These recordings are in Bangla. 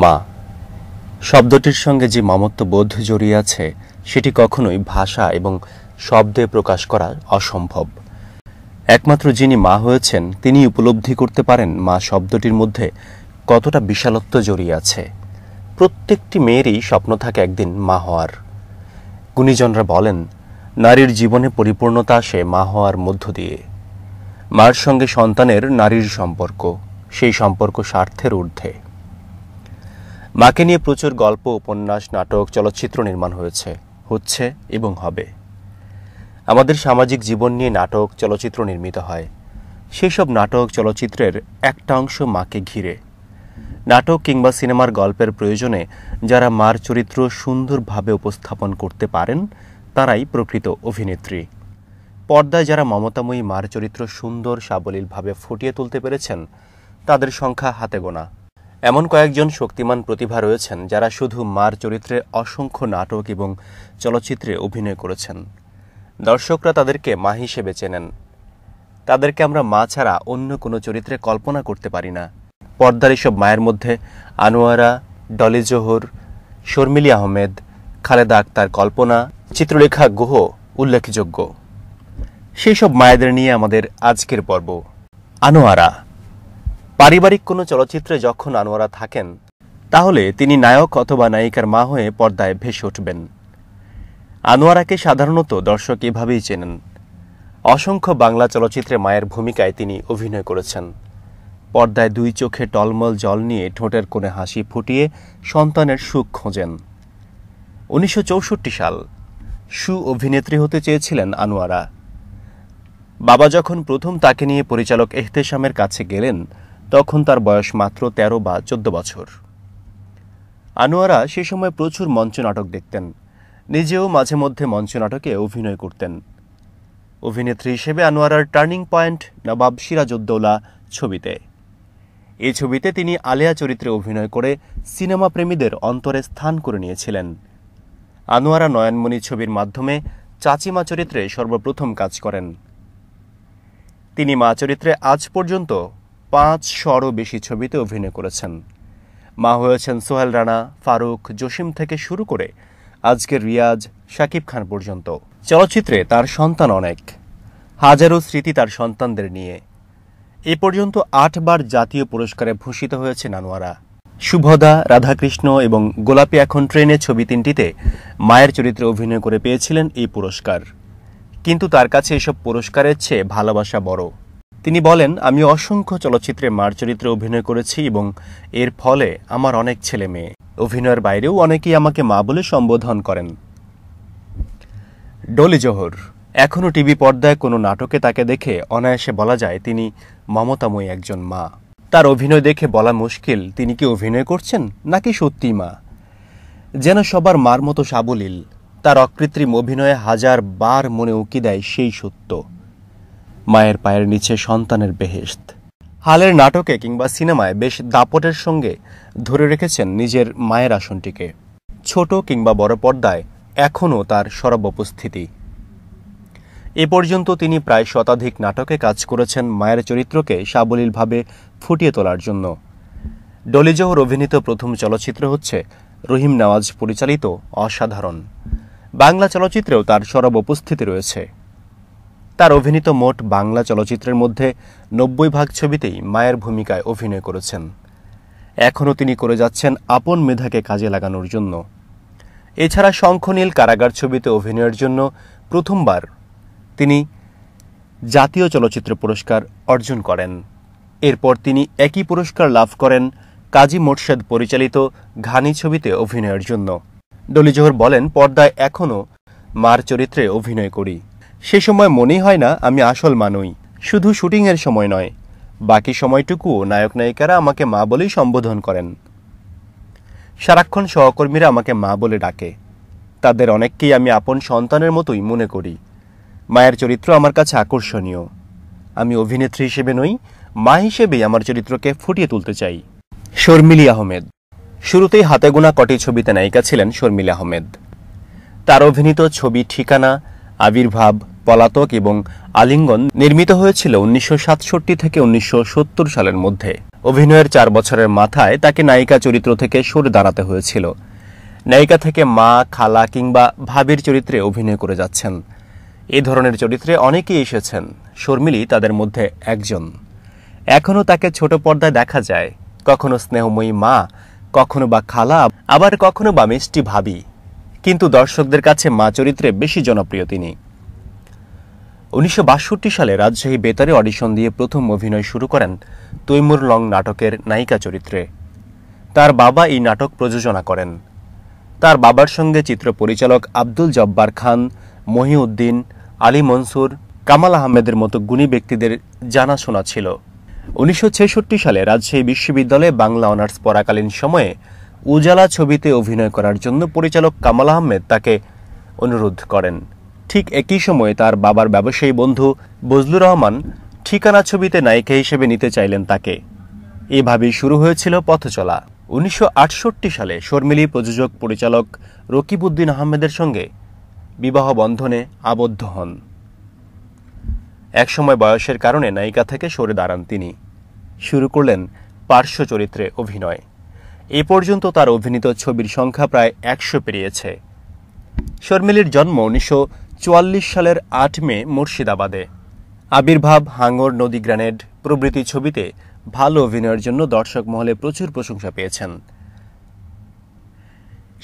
মা শব্দটির সঙ্গে যে মমত্ববোধ জড়িয়ে আছে সেটি কখনোই ভাষা এবং শব্দে প্রকাশ করা অসম্ভব। একমাত্র যিনি মা হয়েছেন তিনি উপলব্ধি করতে পারেন মা শব্দটির মধ্যে কতটা বিশালত্ব জড়িয়ে আছে। প্রত্যেকটি মেয়েরই স্বপ্ন থাকে একদিন মা হওয়ার। গুণীজনরা বলেন, নারীর জীবনে পরিপূর্ণতা আসে মা হওয়ার মধ্য দিয়ে। মার সঙ্গে সন্তানের নারীর সম্পর্ক, সেই সম্পর্ক স্বার্থের ঊর্ধ্বে। মাকে নিয়ে প্রচুর গল্প, উপন্যাস, নাটক, চলচ্চিত্র নির্মাণ হচ্ছে এবং হবে। আমাদের সামাজিক জীবন নিয়ে নাটক, চলচ্চিত্র নির্মিত হয়। সেসব নাটক, চলচ্চিত্রের একটা অংশ মাকে ঘিরে। নাটক কিংবা সিনেমার গল্পের প্রয়োজনে যারা মার চরিত্র সুন্দরভাবে উপস্থাপন করতে পারেন তারাই প্রকৃত অভিনেত্রী। পর্দায় যারা মমতাময়ী মার চরিত্র সুন্দর সাবলীলভাবে ফুটিয়ে তুলতে পেরেছেন তাদের সংখ্যা হাতে গোনা। এমন কয়েকজন শক্তিমান প্রতিভা রয়েছেন যারা শুধু মার চরিত্রে অসংখ্য নাটক এবং চলচ্চিত্রে অভিনয় করেছেন। দর্শকরা তাদেরকে মা হিসেবে চেনেন। তাদেরকে আমরা মা ছাড়া অন্য কোনো চরিত্রে কল্পনা করতে পারি না। পর্দার এসব মায়ের মধ্যে আনোয়ারা, ডলি জোহর, শর্মিলী আহমেদ, খালেদা আক্তার কল্পনা, চিত্রলেখা গুহ উল্লেখযোগ্য। সেই সব মায়েদের নিয়ে আমাদের আজকের পর্ব। আনোয়ারা। পারিবারিক কোনো চলচ্চিত্রে যখন আনোয়ারা থাকেন তাহলে তিনি নায়ক অথবা নায়িকার মা হয়ে পর্দায় ভেসে উঠবেন। আনোয়ারাকে সাধারণত দর্শক এভাবেই চেনেন। অসংখ্য বাংলা চলচ্চিত্রে মায়ের ভূমিকায় তিনি অভিনয় করেছেন। পর্দায় দুই চোখে টলমল জল নিয়ে ঠোঁটের কোণে হাসি ফুটিয়ে সন্তানের সুখ খোঁজেন। 1964 সাল। অভিনেত্রী হতে চেয়েছিলেন আনোয়ারা। বাবা যখন প্রথম তাকে নিয়ে পরিচালক এহতেশামের কাছে গেলেন তখন তার বয়স মাত্র 13 বা 14 বছর। আনোয়ারা সে সময় প্রচুর মঞ্চ নাটক দেখতেন। নিজেও মাঝে মধ্যে মঞ্চ নাটকে অভিনয় করতেন। অভিনেত্রী হিসেবে আনোয়ারার টার্নিং পয়েন্ট নবাব সিরাজউদ্দৌলা ছবিতে। এই ছবিতে তিনি আলেয়া চরিত্রে অভিনয় করে সিনেমা প্রেমীদের অন্তরে স্থান করে নিয়েছিলেন। আনোয়ারা নয়নমণি ছবির মাধ্যমে চাচিমা চরিত্রে সর্বপ্রথম কাজ করেন। তিনি মা চরিত্রে আজ পর্যন্ত 500-ও বেশি ছবিতে অভিনয় করেছেন। মা হয়েছেন সোহেল রানা, ফারুক, জসিম থেকে শুরু করে আজকের রিয়াজ, শাকিব খান পর্যন্ত। চলচ্চিত্রে তার সন্তান অনেক, হাজারো স্মৃতি তার সন্তানদের নিয়ে। এ পর্যন্ত 8 বার জাতীয় পুরস্কারে ভূষিত হয়েছেন আনোয়ারা। শুভদা, রাধাকৃষ্ণ এবং গোলাপী এখন ট্রেনে ছবি তিনটিতে মায়ের চরিত্রে অভিনয় করে পেয়েছিলেন এই পুরস্কার। কিন্তু তার কাছে এসব পুরস্কারের চেয়ে ভালোবাসা বড়। তিনি বলেন, আমি অসংখ্য চলচ্চিত্রে মার চরিত্রে অভিনয় করেছি এবং এর ফলে আমার অনেক ছেলে মেয়ে। অভিনয়ের বাইরেও অনেকেই আমাকে মা বলে সম্বোধন করেন। ডলি জোহর। এখনও টিভি পর্দায় কোনো নাটকে তাকে দেখে অনায়াসে বলা যায় তিনি মমতাময়ী একজন মা। তার অভিনয় দেখে বলা মুশকিল তিনি কি অভিনয় করছেন নাকি সত্যিই মা। যেন সবার মার মতো সাবলীল। তার অকৃত্রিম অভিনয়ে 1000 বার মনে উকি দেয় সেই সত্য, মায়ের পায়ের নিচে সন্তানের বেহেশত। হালের নাটকে কিংবা সিনেমায় বেশ দাপটের সঙ্গে ধরে রেখেছেন নিজের মায়ের আসনটিকে। ছোট কিংবা বড় পর্দায় এখনও তার সরব উপস্থিতি। এ পর্যন্ত তিনি প্রায় শতাধিক নাটকে কাজ করেছেন মায়ের চরিত্রকে সাবলীলভাবে ফুটিয়ে তোলার জন্য। ডলি জোহর অভিনীত প্রথম চলচ্চিত্র হচ্ছে রহিম নেওয়াজ পরিচালিত অসাধারণ। বাংলা চলচ্চিত্রেও তার সরব উপস্থিতি রয়েছে। তার অভিনীত মোট বাংলা চলচ্চিত্রের মধ্যে 90% ছবিতেই মায়ের ভূমিকায় অভিনয় করেছেন। এখনও তিনি করে যাচ্ছেন আপন মেধাকে কাজে লাগানোর জন্য। এছাড়া শঙ্খনীল কারাগার ছবিতে অভিনয়ের জন্য প্রথমবার তিনি জাতীয় চলচ্চিত্র পুরস্কার অর্জন করেন। এরপর তিনি একই পুরস্কার লাভ করেন কাজী মোর্শেদ পরিচালিত ঘানি ছবিতে অভিনয়ের জন্য। ডলি জোহর বলেন, পর্দায় এখনও মার চরিত্রে অভিনয় করি। সে সময় মনেই হয় না আমি আসল মা নই। শুধু শুটিংয়ের সময় নয়, বাকি সময়টুকুও নায়ক নায়িকারা আমাকে মা বলেই সম্বোধন করেন। সারাক্ষণ সহকর্মীরা আমাকে মা বলে ডাকে। তাদের অনেককেই আমি আপন সন্তানের মতোই মনে করি। মায়ের চরিত্র আমার কাছে আকর্ষণীয়। আমি অভিনেত্রী হিসেবে নই, মা হিসেবেই আমার চরিত্রকে ফুটিয়ে তুলতে চাই। শর্মিলী আহমেদ। শুরুতেই হাতে গোনা কটি ছবিতে নায়িকা ছিলেন শর্মিলী আহমেদ। তার অভিনীত ছবি ঠিকানা, আবির্ভাব, পলাতক এবং আলিঙ্গন নির্মিত হয়েছিল 1967 থেকে 1970 সালের মধ্যে। অভিনয়ের 4 বছরের মাথায় তাকে নায়িকা চরিত্র থেকে সরে দাঁড়াতে হয়েছিল। নায়িকা থেকে মা, খালা কিংবা ভাবির চরিত্রে অভিনয় করে যাচ্ছেন। এ ধরনের চরিত্রে অনেকেই এসেছেন, শর্মিলী তাদের মধ্যে একজন। এখনও তাকে ছোট পর্দায় দেখা যায়, কখনো স্নেহময়ী মা, কখনো বা খালা, আবার কখনো বা মিষ্টি ভাবি। কিন্তু দর্শকদের কাছে মা চরিত্রে বেশি জনপ্রিয় তিনি। 1962 সালে রাজশাহী বেতারে অডিশন দিয়ে প্রথম অভিনয় শুরু করেন তৈমুর লং নাটকের নায়িকা চরিত্রে। তার বাবা এই নাটক প্রযোজনা করেন। তার বাবার সঙ্গে চিত্র পরিচালক আব্দুল জব্বার খান, মহিউদ্দিন, আলী মনসুর, কামাল আহমেদের মতো গুণী ব্যক্তিদের জানাশোনা ছিল। 1966 সালে রাজশাহী বিশ্ববিদ্যালয়ে বাংলা অনার্স পড়াকালীন সময়ে উজালা ছবিতে অভিনয় করার জন্য পরিচালক কামাল আহমেদ তাকে অনুরোধ করেন। ঠিক একই সময়ে তার বাবার ব্যবসায়ী বন্ধু বজলুর রহমান ঠিকানা ছবিতে নায়িকা হিসেবে নিতে চাইলেন তাকে। এভাবেই শুরু হয়েছিল পথচলা। 1968 সালে শর্মিলী প্রযোজক পরিচালক রকিবউদ্দিন আহমেদের সঙ্গে বিবাহ বন্ধনে আবদ্ধ হন। একসময় বয়সের কারণে নায়িকা থেকে সরে দাঁড়ান তিনি। শুরু করলেন পার্শ্ব চরিত্রে অভিনয়। এ পর্যন্ত তার অভিনীত ছবির সংখ্যা প্রায় 100 পেরিয়েছে। শর্মিলীর জন্ম 1944 সালের 8 মে মুর্শিদাবাদে। আবির্ভাব, হাঙ্গর, নদী গ্রেনেড প্রভৃতি ছবিতে ভালো অভিনয়ের জন্য দর্শক মহলে প্রচুর প্রশংসা পেয়েছেন।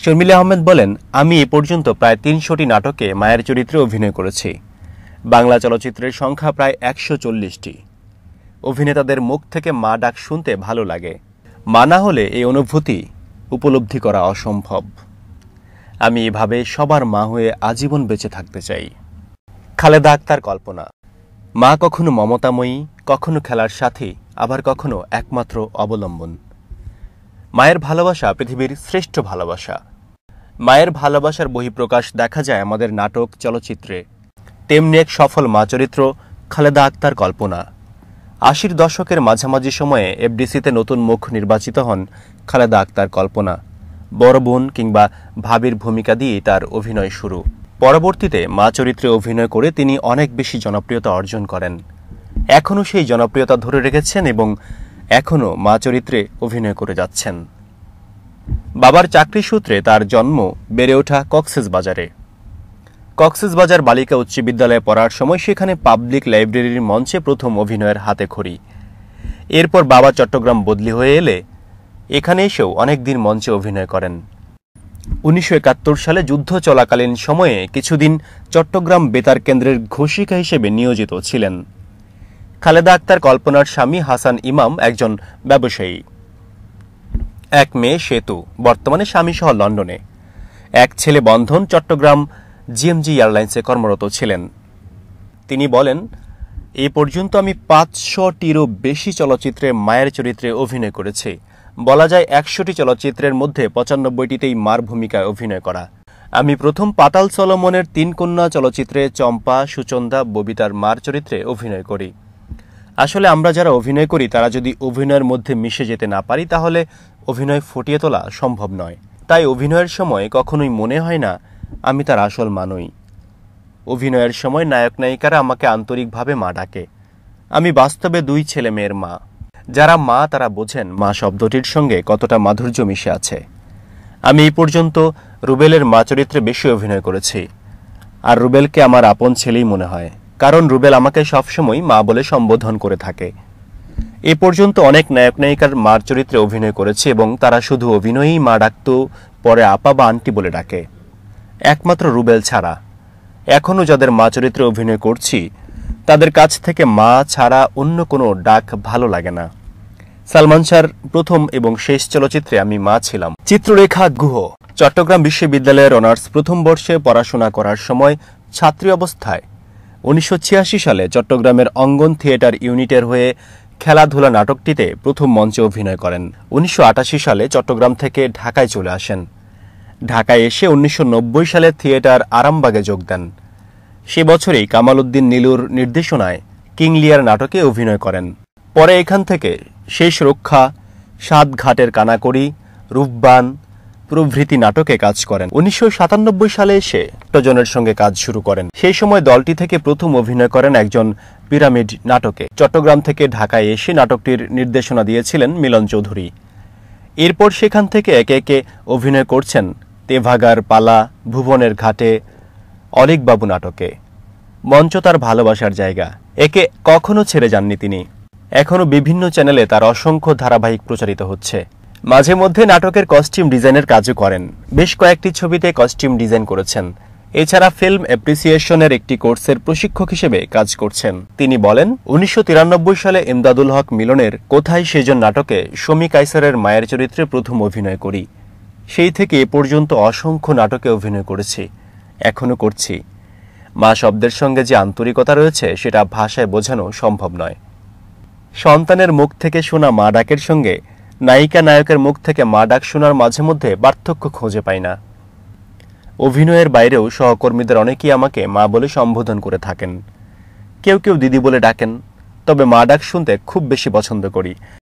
শর্মিলী আহমেদ বলেন, আমি এ পর্যন্ত প্রায় 300টি নাটকে মায়ের চরিত্রে অভিনয় করেছি। বাংলা চলচ্চিত্রের সংখ্যা প্রায় 140টি। অভিনেতাদের মুখ থেকে মা ডাক শুনতে ভালো লাগে। মা না হলে এই অনুভূতি উপলব্ধি করা অসম্ভব। আমি এভাবে সবার মা হয়ে আজীবন বেঁচে থাকতে চাই। খালেদা আক্তার কল্পনা। মা কখনো মমতাময়ী, কখনো খেলার সাথী, আবার কখনো একমাত্র অবলম্বন। মায়ের ভালোবাসা পৃথিবীর শ্রেষ্ঠ ভালোবাসা। মায়ের ভালোবাসার বহিঃপ্রকাশ দেখা যায় আমাদের নাটক, চলচ্চিত্রে। তেমনি এক সফল মা চরিত্র খালেদা আক্তার কল্পনা। 80 দশকের মাঝামাঝি সময়ে এফডিসিতে নতুন মুখ নির্বাচিত হন খালেদা আক্তার কল্পনা। বড় বোন কিংবা ভাবির ভূমিকা দিয়েই তার অভিনয় শুরু। পরবর্তীতে মা চরিত্রে অভিনয় করে তিনি অনেক বেশি জনপ্রিয়তা অর্জন করেন। এখনও সেই জনপ্রিয়তা ধরে রেখেছেন এবং এখনও মা চরিত্রে অভিনয় করে যাচ্ছেন। বাবার চাকরি সূত্রে তার জন্ম, বেড়ে ওঠা কক্সবাজারে। কক্সবাজার বালিকা উচ্চ বিদ্যালয়ে পড়ার সময় সেখানে পাবলিক লাইব্রেরির মঞ্চে প্রথম অভিনয়ের হাতে খড়ি। এরপর বাবা চট্টগ্রাম বদলি হয়ে এলে এখানে এসেও অনেকদিন মঞ্চে অভিনয় করেন। 1971 সালে যুদ্ধ চলাকালীন সময়ে কিছুদিন চট্টগ্রাম বেতার কেন্দ্রের ঘোষিকা হিসেবে নিয়োজিত ছিলেন। খালেদা আক্তার কল্পনার স্বামী হাসান ইমাম একজন ব্যবসায়ী। এক মেয়ে সেতু, বর্তমানে স্বামীসহ লন্ডনে। এক ছেলে বন্ধন চট্টগ্রাম জিএমজি এয়ারলাইন্সে কর্মরত ছিলেন। তিনি বলেন, এ পর্যন্ত আমি 500টিরও বেশি চলচ্চিত্রে মায়ের চরিত্রে অভিনয় করেছি। বলা যায় 100টি চলচ্চিত্রের মধ্যে 95টিতেই মার ভূমিকায় অভিনয় করা। আমি প্রথম পাতাল সলোমনের 3 কন্যা চলচ্চিত্রে চম্পা, সুচন্দা, ববিতার মার চরিত্রে অভিনয় করি। আসলে আমরা যারা অভিনয় করি তারা যদি অভিনয়ের মধ্যে মিশে যেতে না পারি তাহলে অভিনয় ফুটিয়ে তোলা সম্ভব নয়। তাই অভিনয়ের সময় কখনোই মনে হয় না আমি তার আসল মা নই। অভিনয়ের সময় নায়ক নায়িকারা আমাকে আন্তরিকভাবে মা ডাকে। আমি বাস্তবে 2 ছেলে মেয়ের মা। যারা মা তারা বোঝেন মা শব্দটির সঙ্গে কতটা মাধুর্য মিশে আছে। আমি এই পর্যন্ত রুবেলের মা চরিত্রে বেশি অভিনয় করেছি, আর রুবেলকে আমার আপন ছেলেই মনে হয়, কারণ রুবেল আমাকে সবসময় মা বলে সম্বোধন করে থাকে। এ পর্যন্ত অনেক নায়ক নায়িকার মার চরিত্রে অভিনয় করেছি এবং তারা শুধু অভিনয়েই মা ডাকত, পরে আপা বা আন্টি বলে ডাকে, একমাত্র রুবেল ছাড়া। এখনও যাদের মা চরিত্রে অভিনয় করছি তাদের কাছ থেকে মা ছাড়া অন্য কোনো ডাক ভালো লাগে না। সালমান শাহর প্রথম এবং শেষ চলচ্চিত্রে আমি মা ছিলাম। চিত্ররেখা গুহ। চট্টগ্রাম বিশ্ববিদ্যালয়ের অনার্স প্রথম বর্ষে পড়াশোনা করার সময় ছাত্রী অবস্থায় 1986 সালে চট্টগ্রামের অঙ্গন থিয়েটার ইউনিটের হয়ে খেলাধুলা নাটকটিতে প্রথম মঞ্চে অভিনয় করেন। 1988 সালে চট্টগ্রাম থেকে ঢাকায় চলে আসেন। ঢাকায় এসে 1990 সালে থিয়েটার আরামবাগে যোগ দেন। সে বছরেই কামাল উদ্দিন নীলুর নির্দেশনায় কিং লিয়ার নাটকে অভিনয় করেন। পরে এখান থেকে শেষ রক্ষা, 7 ঘাটের কানাকড়ি, রূপবান, প্রভৃতি নাটকে কাজ করেন। 1997 সালে এসে জনের সঙ্গে কাজ শুরু করেন। সেই সময় দলটি থেকে প্রথম অভিনয় করেন একজন পিরামিড নাটকে। চট্টগ্রাম থেকে ঢাকায় এসে নাটকটির নির্দেশনা দিয়েছিলেন মিলন চৌধুরী। এরপর সেখান থেকে একে একে অভিনয় করছেন তেভাগার পালা, ভুবনের ঘাটে, অলিকবাবু নাটকে। মঞ্চ তার ভালোবাসার জায়গা, একে কখনো ছেড়ে যাননি তিনি। এখনও বিভিন্ন চ্যানেলে তার অসংখ্য ধারাবাহিক প্রচারিত হচ্ছে। মাঝে মধ্যে নাটকের কস্টিউম ডিজাইনের কাজও করেন। বেশ কয়েকটি ছবিতে কস্টিউম ডিজাইন করেছেন। এছাড়া ফিল্ম অ্যাপ্রিসিয়েশনের একটি কোর্সের প্রশিক্ষক হিসেবে কাজ করছেন। তিনি বলেন, 1993 সালে এমদাদুল হক মিলনের কোথায় সেজন নাটকে শমী কায়সারের মায়ের চরিত্রে প্রথম অভিনয় করি। সেই থেকে এ পর্যন্ত অসংখ্য নাটকে অভিনয় করেছি, এখনও করছি। মা শব্দের সঙ্গে যে আন্তরিকতা রয়েছে সেটা ভাষায় বোঝানো সম্ভব নয়। সন্তানের মুখ থেকে শোনা মা ডাকের সঙ্গে নায়িকা নায়কের মুখ থেকে মা ডাক শোনার মাঝে মধ্যে পার্থক্য খুঁজে পাই না। অভিনয়ের বাইরেও সহকর্মীদের অনেকেই আমাকে মা বলে সম্বোধন করে থাকেন। কেউ কেউ দিদি বলে ডাকেন, তবে মা ডাক শুনতে খুব বেশি পছন্দ করি।